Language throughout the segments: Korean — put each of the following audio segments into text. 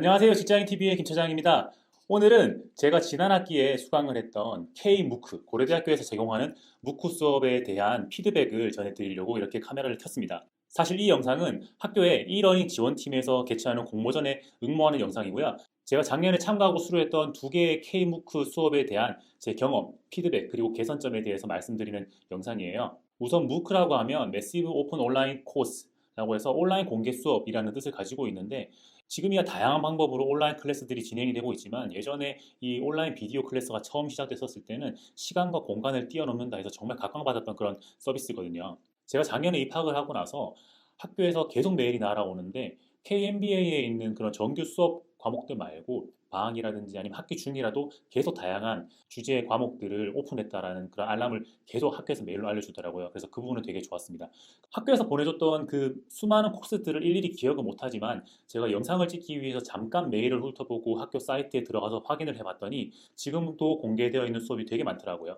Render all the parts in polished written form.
안녕하세요. 직장인TV의 김처장입니다. 오늘은 제가 지난 학기에 수강을 했던 K-MOOC, 고려대학교에서 제공하는 무크 수업에 대한 피드백을 전해드리려고 이렇게 카메라를 켰습니다. 사실 이 영상은 학교의 e-러닝 지원팀에서 개최하는 공모전에 응모하는 영상이고요. 제가 작년에 참가하고 수료했던 두 개의 K-MOOC 수업에 대한 제 경험, 피드백, 그리고 개선점에 대해서 말씀드리는 영상이에요. 우선 MOOC라고 하면 Massive Open Online Course 라고 해서 온라인 공개 수업이라는 뜻을 가지고 있는데, 지금이야 다양한 방법으로 온라인 클래스들이 진행이 되고 있지만, 예전에 이 온라인 비디오 클래스가 처음 시작됐었을 때는 시간과 공간을 뛰어넘는다 해서 정말 각광받았던 그런 서비스거든요. 제가 작년에 입학을 하고 나서 학교에서 계속 메일이 날아오는데, KMBA에 있는 그런 정규 수업 과목들 말고 방학이라든지 아니면 학기 중이라도 계속 다양한 주제 과목들을 오픈했다라는 그런 알람을 계속 학교에서 메일로 알려주더라고요. 그래서 그 부분은 되게 좋았습니다. 학교에서 보내줬던 그 수많은 코र्스들을 일일이 기억은 못하지만, 제가 영상을 찍기 위해서 잠깐 메일을 훑어보고 학교 사이트에 들어가서 확인을 해봤더니 지금도 공개되어 있는 수업이 되게 많더라고요.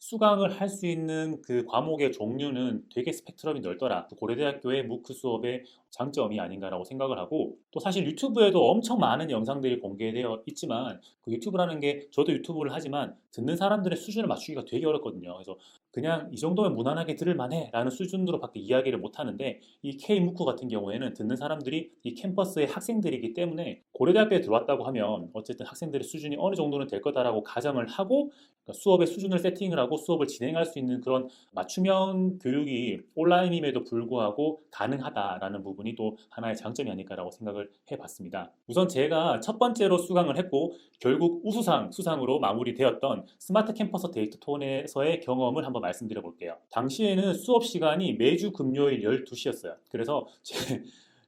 수강을 할 수 있는 그 과목의 종류는 되게 스펙트럼이 넓더라. 고려대학교의 무크 수업의 장점이 아닌가라고 생각을 하고, 또 사실 유튜브에도 엄청 많은 영상들이 공개되어 있지만, 그 유튜브라는 게, 저도 유튜브를 하지만 듣는 사람들의 수준을 맞추기가 되게 어렵거든요. 그래서 그냥 이 정도면 무난하게 들을 만해 라는 수준으로밖에 이야기를 못 하는데, 이 K무크 같은 경우에는 듣는 사람들이 이 캠퍼스의 학생들이기 때문에 고려대학교에 들어왔다고 하면 어쨌든 학생들의 수준이 어느 정도는 될 거다라고 가정을 하고, 그러니까 수업의 수준을 세팅을 하고 수업을 진행할 수 있는 그런 맞춤형 교육이 온라인임에도 불구하고 가능하다라는 부분이 또 하나의 장점이 아닐까라고 생각을 해봤습니다. 우선 제가 첫 번째로 수강을 했고 결국 수상으로 마무리되었던 스마트 캠퍼스 데이터 톤에서의 경험을 한번 말씀드려 볼게요. 당시에는 수업 시간이 매주 금요일 12시였어요. 그래서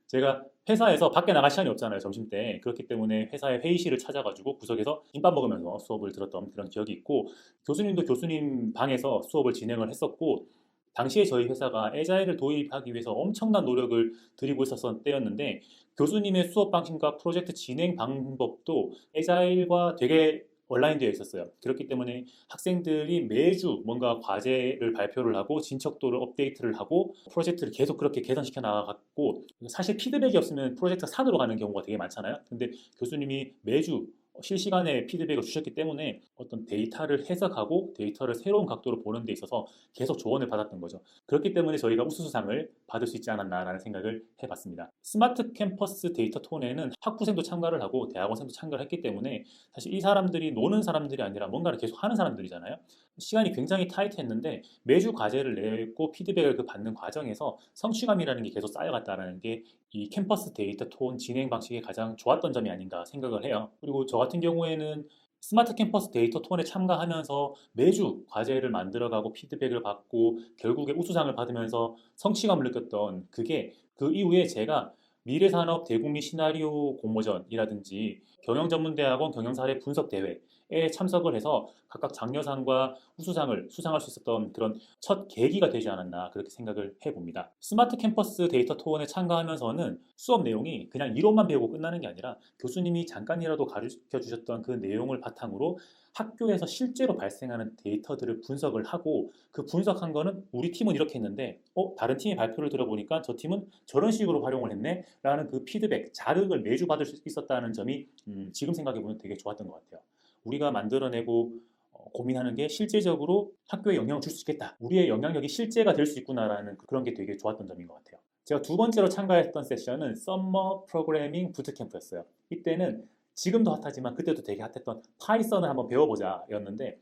제가 회사에서 밖에 나갈 시간이 없잖아요, 점심때. 그렇기 때문에 회사의 회의실을 찾아가지고 구석에서 김밥 먹으면서 수업을 들었던 그런 기억이 있고, 교수님도 교수님 방에서 수업을 진행을 했었고, 당시에 저희 회사가 에자일을 도입하기 위해서 엄청난 노력을 들이고 있었던 때였는데, 교수님의 수업 방식과 프로젝트 진행 방법도 에자일과 되게 온라인되어 있었어요. 그렇기 때문에 학생들이 매주 뭔가 과제를 발표를 하고 진척도를 업데이트를 하고 프로젝트를 계속 그렇게 개선시켜 나가고, 사실 피드백이 없으면 프로젝트가 산으로 가는 경우가 되게 많잖아요. 근데 교수님이 매주 실시간에 피드백을 주셨기 때문에 어떤 데이터를 해석하고 데이터를 새로운 각도로 보는 데 있어서 계속 조언을 받았던 거죠. 그렇기 때문에 저희가 우수수상을 받을 수 있지 않았나라는 생각을 해봤습니다. 스마트 캠퍼스 데이터 톤에는 학부생도 참가를 하고 대학원생도 참가를 했기 때문에, 사실 이 사람들이 노는 사람들이 아니라 뭔가를 계속 하는 사람들이잖아요. 시간이 굉장히 타이트했는데 매주 과제를 내고 피드백을 받는 과정에서 성취감이라는 게 계속 쌓여갔다는 게 이 캠퍼스 데이터 톤 진행 방식의 가장 좋았던 점이 아닌가 생각을 해요. 그리고 저 같은 경우에는 스마트 캠퍼스 데이터 톤에 참가하면서 매주 과제를 만들어가고 피드백을 받고 결국에 우수상을 받으면서 성취감을 느꼈던 그게, 그 이후에 제가 미래산업 대국민 시나리오 공모전이라든지 경영전문대학원 경영사례 분석대회에 참석을 해서 각각 장려상과 우수상을 수상할 수 있었던 그런 첫 계기가 되지 않았나 그렇게 생각을 해봅니다. 스마트 캠퍼스 데이터 토론에 참가하면서는 수업 내용이 그냥 이론만 배우고 끝나는 게 아니라 교수님이 잠깐이라도 가르쳐 주셨던 그 내용을 바탕으로 학교에서 실제로 발생하는 데이터들을 분석을 하고, 그 분석한 거는 우리 팀은 이렇게 했는데 다른 팀의 발표를 들어보니까 저 팀은 저런 식으로 활용을 했네 라는 그 피드백, 자극을 매주 받을 수 있었다는 점이 지금 생각해보면 되게 좋았던 것 같아요. 우리가 만들어내고 고민하는 게 실제적으로 학교에 영향을 줄 수 있겠다, 우리의 영향력이 실제가 될 수 있구나라는 그런 게 되게 좋았던 점인 것 같아요. 제가 두 번째로 참가했던 세션은 썸머 프로그래밍 부트캠프였어요. 이때는 지금도 핫하지만 그때도 되게 핫했던 파이썬을 한번 배워보자 였는데,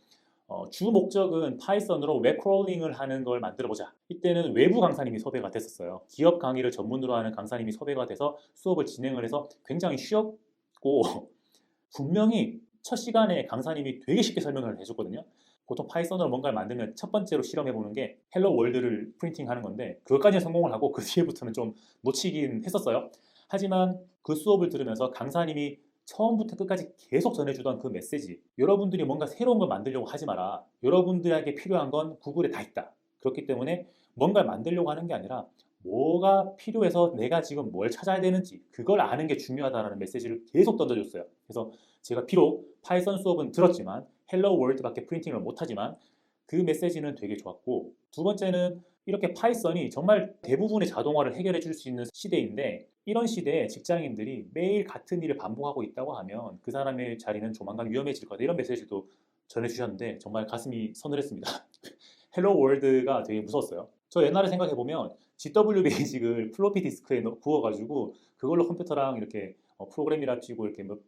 주 목적은 파이썬으로 웹 크롤링을 하는 걸 만들어보자. 이때는 외부 강사님이 섭외가 됐었어요. 기업 강의를 전문으로 하는 강사님이 섭외가 돼서 수업을 진행을 해서 굉장히 쉬웠고 분명히 첫 시간에 강사님이 되게 쉽게 설명을 해줬거든요. 보통 파이썬으로 뭔가를 만들면 첫 번째로 실험해보는 게 헬로 월드를 프린팅하는 건데, 그것까지는 성공을 하고 그 뒤에부터는 좀 놓치긴 했었어요. 하지만 그 수업을 들으면서 강사님이 처음부터 끝까지 계속 전해주던 그 메시지, 여러분들이 뭔가 새로운 걸 만들려고 하지 마라, 여러분들에게 필요한 건 구글에 다 있다. 그렇기 때문에 뭔가를 만들려고 하는 게 아니라 뭐가 필요해서 내가 지금 뭘 찾아야 되는지 그걸 아는 게 중요하다는 메시지를 계속 던져줬어요. 그래서 제가 비록 파이썬 수업은 들었지만 헬로 월드밖에 프린팅을 못하지만 그 메시지는 되게 좋았고, 두 번째는 이렇게 파이썬이 정말 대부분의 자동화를 해결해 줄 수 있는 시대인데, 이런 시대에 직장인들이 매일 같은 일을 반복하고 있다고 하면 그 사람의 자리는 조만간 위험해질 거다, 이런 메시지도 전해주셨는데 정말 가슴이 서늘했습니다. 헬로 월드가 되게 무서웠어요. 저 옛날에 생각해보면 GW 베이직을 플로피 디스크에 부어가지고 그걸로 컴퓨터랑 이렇게 프로그램이라 치고 이렇게 몇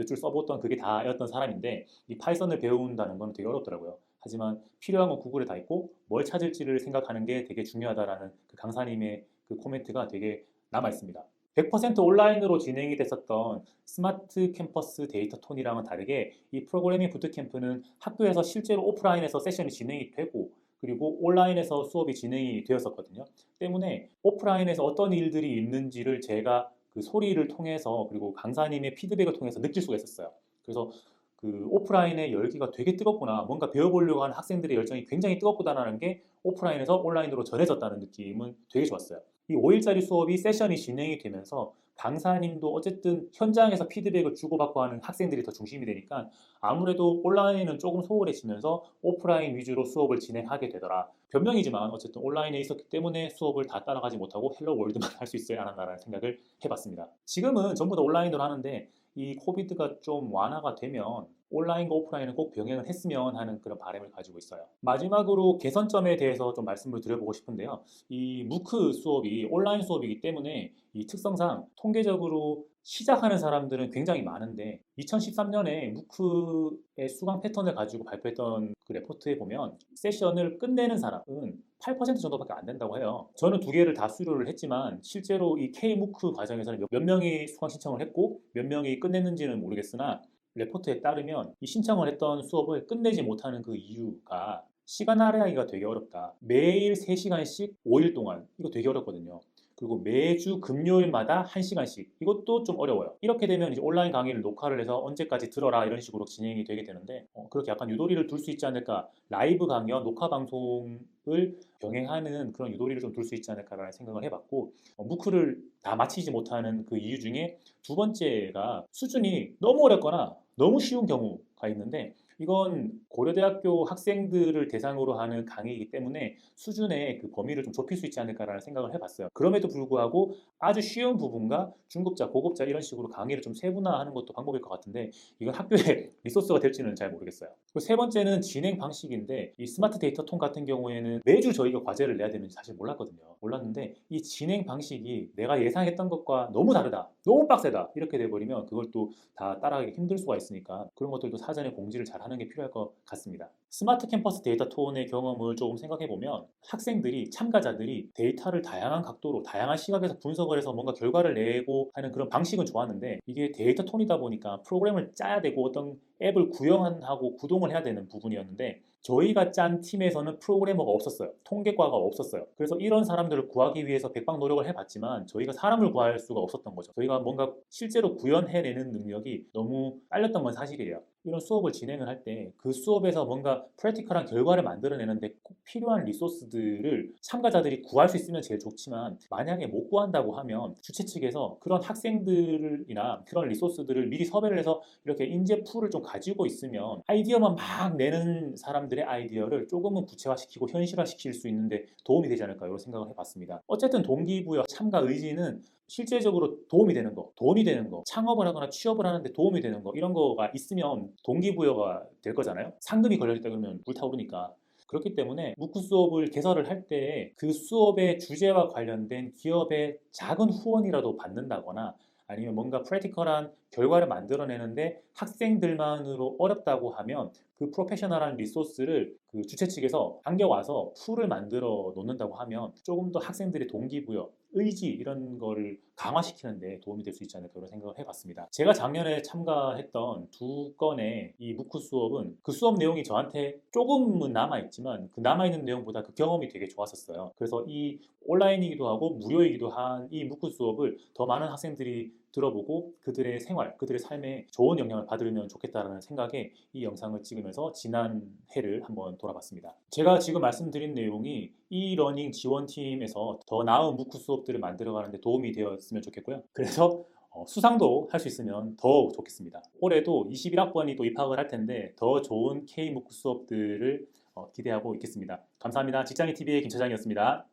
줄 써봤던 그게 다였던 사람인데, 이 파이썬을 배운다는 건 되게 어렵더라고요. 하지만 필요한 건 구글에 다 있고 뭘 찾을지를 생각하는 게 되게 중요하다라는 그 강사님의 그 코멘트가 되게 남아있습니다. 100% 온라인으로 진행이 됐었던 스마트 캠퍼스 데이터 톤이랑은 다르게 이 프로그래밍 부트캠프는 학교에서 실제로 오프라인에서 세션이 진행이 되고 그리고 온라인에서 수업이 진행이 되었었거든요. 때문에 오프라인에서 어떤 일들이 있는지를 제가 그 소리를 통해서 그리고 강사님의 피드백을 통해서 느낄 수가 있었어요. 그래서 그 오프라인의 열기가 되게 뜨겁구나, 뭔가 배워보려고 하는 학생들의 열정이 굉장히 뜨겁구나라는 게 오프라인에서 온라인으로 전해졌다는 느낌은 되게 좋았어요. 이 5일짜리 수업이 세션이 진행이 되면서 강사님도 어쨌든 현장에서 피드백을 주고받고 하는 학생들이 더 중심이 되니까 아무래도 온라인은 조금 소홀해지면서 오프라인 위주로 수업을 진행하게 되더라. 변명이지만 어쨌든 온라인에 있었기 때문에 수업을 다 따라가지 못하고 헬로 월드만 할 수 있어야 하나라는 생각을 해봤습니다. 지금은 전부 다 온라인으로 하는데 이 코비드가 좀 완화가 되면 온라인과 오프라인은 꼭 병행을 했으면 하는 그런 바람을 가지고 있어요. 마지막으로 개선점에 대해서 좀 말씀을 드려보고 싶은데요. 이 무크 수업이 온라인 수업이기 때문에 이 특성상 통계적으로 시작하는 사람들은 굉장히 많은데 2013년에 무크의 수강 패턴을 가지고 발표했던 그 레포트에 보면 세션을 끝내는 사람은 8% 정도밖에 안 된다고 해요. 저는 두 개를 다 수료를 했지만 실제로 이 K무크 과정에서는 몇 명이 수강 신청을 했고 몇 명이 끝냈는지는 모르겠으나 레포트에 따르면 이 신청을 했던 수업을 끝내지 못하는 그 이유가 시간 할애하기가 되게 어렵다. 매일 3시간씩 5일 동안, 이거 되게 어렵거든요. 그리고 매주 금요일마다 1시간씩, 이것도 좀 어려워요. 이렇게 되면 이제 온라인 강의를 녹화를 해서 언제까지 들어라 이런 식으로 진행이 되게 되는데 그렇게 약간 유도리를 둘 수 있지 않을까, 라이브 강의와 녹화 방송을 병행하는 그런 유도리를 좀 둘 수 있지 않을까라는 생각을 해봤고, 무크를 다 마치지 못하는 그 이유 중에 두 번째가 수준이 너무 어렵거나 너무 쉬운 경우가 있는데, 이건 고려대학교 학생들을 대상으로 하는 강의이기 때문에 수준의 그 범위를 좀 좁힐 수 있지 않을까라는 생각을 해봤어요. 그럼에도 불구하고 아주 쉬운 부분과 중급자, 고급자 이런 식으로 강의를 좀 세분화하는 것도 방법일 것 같은데 이건 학교의 리소스가 될지는 잘 모르겠어요. 그리고 세 번째는 진행 방식인데, 이 스마트 데이터 톤 같은 경우에는 매주 저희가 과제를 내야 되는지 사실 몰랐거든요. 몰랐는데 이 진행 방식이 내가 예상했던 것과 너무 다르다, 너무 빡세다 이렇게 돼버리면 그걸 또 다 따라가기 힘들 수가 있으니까 그런 것들도 사전에 공지를 잘 하는 게 필요할 것 같습니다. 스마트 캠퍼스 데이터 톤의 경험을 조금 생각해 보면 학생들이, 참가자들이 데이터를 다양한 각도로 다양한 시각에서 분석을 해서 뭔가 결과를 내고 하는 그런 방식은 좋았는데, 이게 데이터 톤이다 보니까 프로그램을 짜야 되고 어떤 앱을 구현하고 구동을 해야 되는 부분이었는데 저희가 짠 팀에서는 프로그래머가 없었어요. 통계과가 없었어요. 그래서 이런 사람들을 구하기 위해서 백방 노력을 해봤지만 저희가 사람을 구할 수가 없었던 거죠. 저희가 뭔가 실제로 구현해내는 능력이 너무 딸렸던 건 사실이에요. 이런 수업을 진행을 할 때 그 수업에서 뭔가 프랙티컬한 결과를 만들어내는데 꼭 필요한 리소스들을 참가자들이 구할 수 있으면 제일 좋지만, 만약에 못 구한다고 하면 주최 측에서 그런 학생들이나 그런 리소스들을 미리 섭외를 해서 이렇게 인재 풀을 좀 가지고 있으면 아이디어만 막 내는 사람들의 아이디어를 조금은 구체화시키고 현실화시킬 수 있는데 도움이 되지 않을까, 이런 생각을 해봤습니다. 어쨌든 동기부여, 참가 의지는 실제적으로 도움이 되는 거, 돈이 되는 거, 창업을 하거나 취업을 하는데 도움이 되는 거, 이런 거가 있으면 동기부여가 될 거잖아요. 상금이 걸려있다 그러면 불타오르니까. 그렇기 때문에 무크 수업을 개설을 할 때 그 수업의 주제와 관련된 기업의 작은 후원이라도 받는다거나 아니면 뭔가 프랙티컬한 결과를 만들어내는데 학생들만으로 어렵다고 하면 그 프로페셔널한 리소스를 그 주최 측에서 당겨와서 풀을 만들어 놓는다고 하면 조금 더 학생들의 동기부여, 의지 이런 거를 강화시키는 데 도움이 될 수 있지 않을까, 그런 생각을 해봤습니다. 제가 작년에 참가했던 두 건의 이 무크 수업은 그 수업 내용이 저한테 조금은 남아있지만 그 남아있는 내용보다 그 경험이 되게 좋았었어요. 그래서 이 온라인이기도 하고 무료이기도 한 이 무크 수업을 더 많은 학생들이 들어보고 그들의 생활, 그들의 삶에 좋은 영향을 받으면 좋겠다라는 생각에 이 영상을 찍으면서 지난 해를 한번 돌아봤습니다. 제가 지금 말씀드린 내용이 이러닝 지원팀에서 더 나은 무크 수업들을 만들어가는 데 도움이 되었으면 좋겠고요. 그래서 수상도 할 수 있으면 더 좋겠습니다. 올해도 21학번이 또 입학을 할 텐데 더 좋은 K무크 수업들을 기대하고 있겠습니다. 감사합니다. 직장인TV의 김 차장이었습니다.